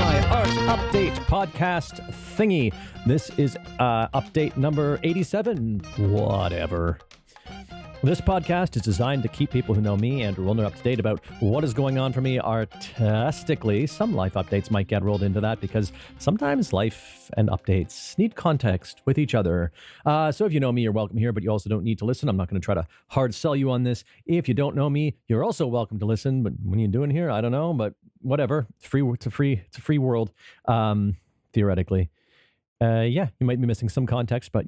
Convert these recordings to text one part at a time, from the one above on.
my art update podcast thingy. This is update number 87, whatever. This podcast is designed to keep people who know me and Rolner up to date about what is going on for me artistically. Some life updates might get rolled into that because sometimes life and updates need context with each other. So if you know me, you're welcome here, but you also don't need to listen. I'm not going to try to hard sell you on this. If you don't know me, you're also welcome to listen. But what are you doing here? I don't know, but whatever. It's a free world, theoretically. You might be missing some context, but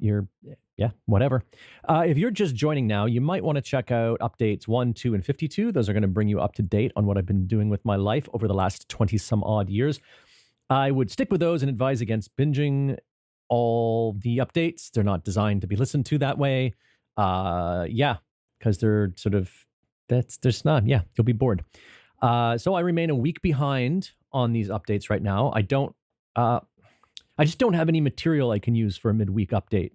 whatever. If you're just joining now, you might want to check out updates 1, 2, and 52. Those are going to bring you up to date on what I've been doing with my life over the last 20 some odd years. I would stick with those and advise against binging all the updates. They're not designed to be listened to that way. Because they're sort of, you'll be bored. So I remain a week behind on these updates right now. I just don't have any material I can use for a midweek update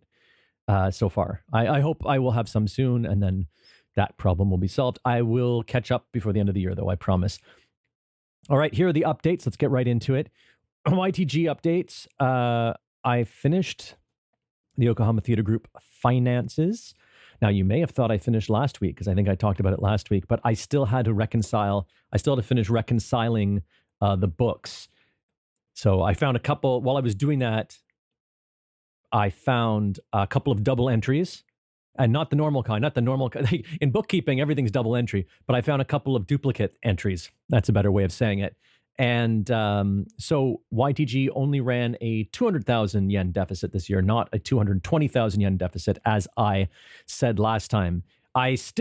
so far. I hope I will have some soon, and then that problem will be solved. I will catch up before the end of the year, though, I promise. All right, here are the updates. Let's get right into it. YTG updates. I finished the Oklahoma Theater Group finances. Now, you may have thought I finished last week, because I think I talked about it last week, but I still had to finish reconciling the books. So I found while I was doing that, I found a couple of double entries, and not the normal kind. In bookkeeping, everything's double entry, but I found a couple of duplicate entries. That's a better way of saying it. And so YTG only ran a 200,000 yen deficit this year, not a 220,000 yen deficit, as I said last time. It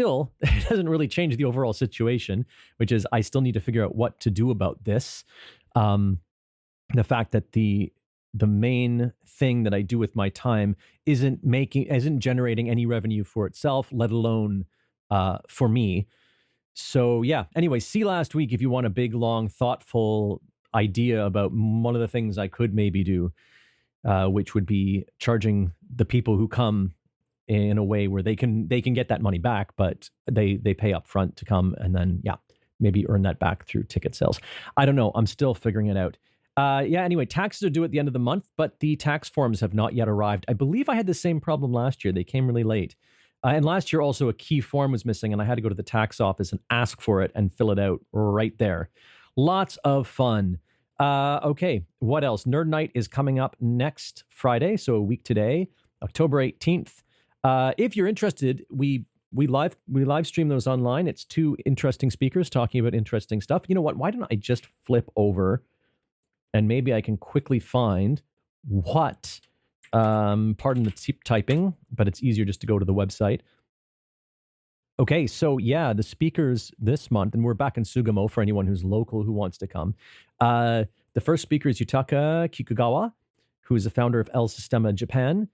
doesn't really change the overall situation, which is I still need to figure out what to do about this. The fact that the main thing that I do with my time isn't generating any revenue for itself, let alone for me. So anyway, see last week if you want a big, long, thoughtful idea about one of the things I could maybe do, which would be charging the people who come in a way where they can get that money back, but they pay up front to come, and then maybe earn that back through ticket sales. I don't know. I'm still figuring it out. Anyway, taxes are due at the end of the month, but the tax forms have not yet arrived. I believe I had the same problem last year. They came really late. And last year also a key form was missing, and I had to go to the tax office and ask for it and fill it out right there. Lots of fun. Okay, what else? Nerd Night is coming up next Friday, so a week today, October 18th. If you're interested, we live stream those online. It's two interesting speakers talking about interesting stuff. You know what? Why don't I just flip over and maybe I can quickly find what, pardon the typing, but it's easier just to go to the website. Okay, so the speakers this month, and we're back in Sugamo for anyone who's local who wants to come. The first speaker is Yutaka Kikugawa, who is the founder of El Sistema Japan,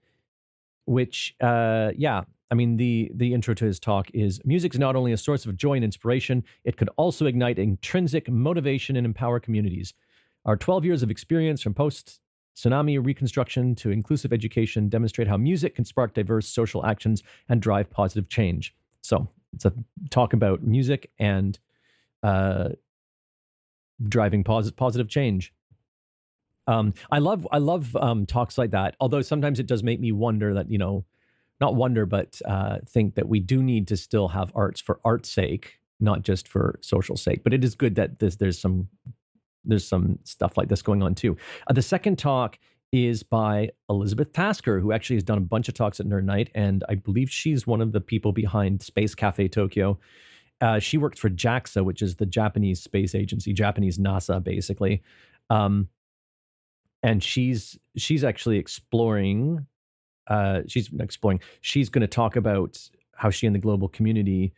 which, the intro to his talk is, music is not only a source of joy and inspiration, it could also ignite intrinsic motivation and empower communities. Our 12 years of experience from post-tsunami reconstruction to inclusive education demonstrate how music can spark diverse social actions and drive positive change. So it's a talk about music and driving positive change. I love talks like that, although sometimes it does make me wonder that, not wonder, but think that we do need to still have arts for art's sake, not just for social sake. But it is good that there's some stuff like this going on too. The second talk is by Elizabeth Tasker, who actually has done a bunch of talks at Nerd Night, and I believe she's one of the people behind Space Cafe Tokyo. She worked for JAXA, which is the Japanese space agency, Japanese NASA, basically. And she's actually exploring. She's going to talk about how she and the global community,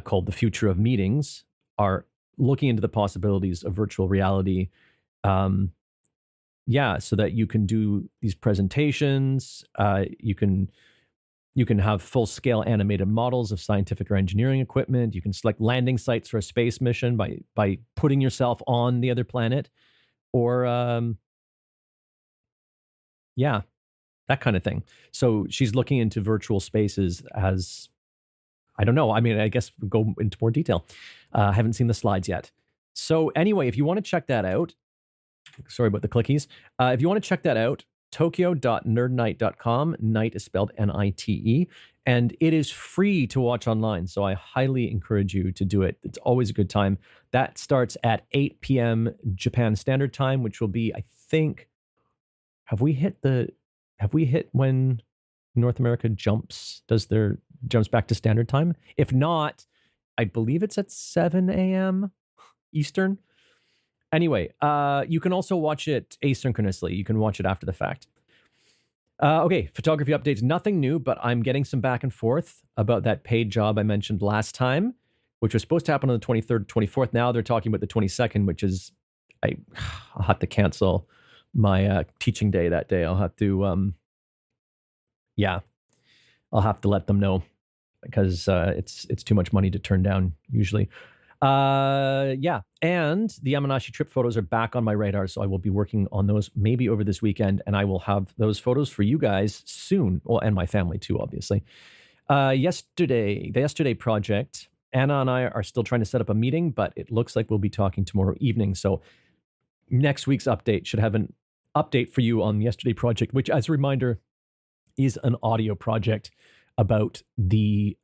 called the Future of Meetings, are looking into the possibilities of virtual reality, so that you can do these presentations. You can have full-scale animated models of scientific or engineering equipment. You can select landing sites for a space mission by putting yourself on the other planet, or that kind of thing. So she's looking into virtual spaces as, I don't know. I mean, I guess we'll go into more detail. I haven't seen the slides yet. So anyway, if you want to check that out, Sorry about the clickies. If you want to check that out, tokyo.nerdnight.com. Night is spelled Nite. And it is free to watch online. So I highly encourage you to do it. It's always a good time. That starts at 8 p.m. Japan Standard Time, which will be, I think, have we hit when North America jumps back to standard time? If not, I believe it's at 7 a.m. Eastern. Anyway, you can also watch it asynchronously. You can watch it after the fact. Okay, photography updates. Nothing new, but I'm getting some back and forth about that paid job I mentioned last time, which was supposed to happen on the 23rd, 24th. Now they're talking about the 22nd, which is, I'll have to cancel my teaching day that day. I'll have to, I'll have to let them know because it's too much money to turn down usually. And the Yamanashi trip photos are back on my radar, so I will be working on those maybe over this weekend, and I will have those photos for you guys soon. Well, and my family too, obviously. The yesterday project, Anna and I are still trying to set up a meeting, but it looks like we'll be talking tomorrow evening. So next week's update should have an update for you on the yesterday project, which, as a reminder, is an audio project about the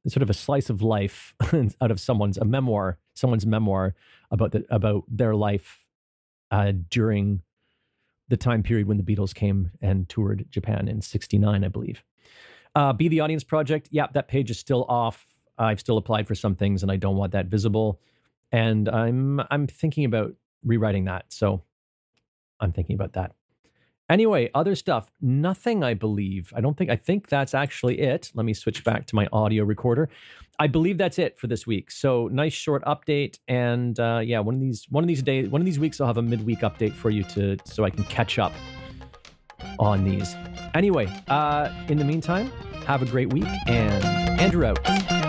sort of a slice of life out of someone's memoir about their life during the time period when the Beatles came and toured Japan in '69, I believe. Be the Audience project. Yeah, that page is still off. I've still applied for some things and I don't want that visible. And I'm thinking about rewriting that. So I'm thinking about that. Anyway, other stuff, nothing, I believe. I think that's actually it. Let me switch back to my audio recorder. I believe that's it for this week. So nice short update. And one of these weeks, I'll have a midweek update for you so I can catch up on these. Anyway, in the meantime, have a great week and Andrew out.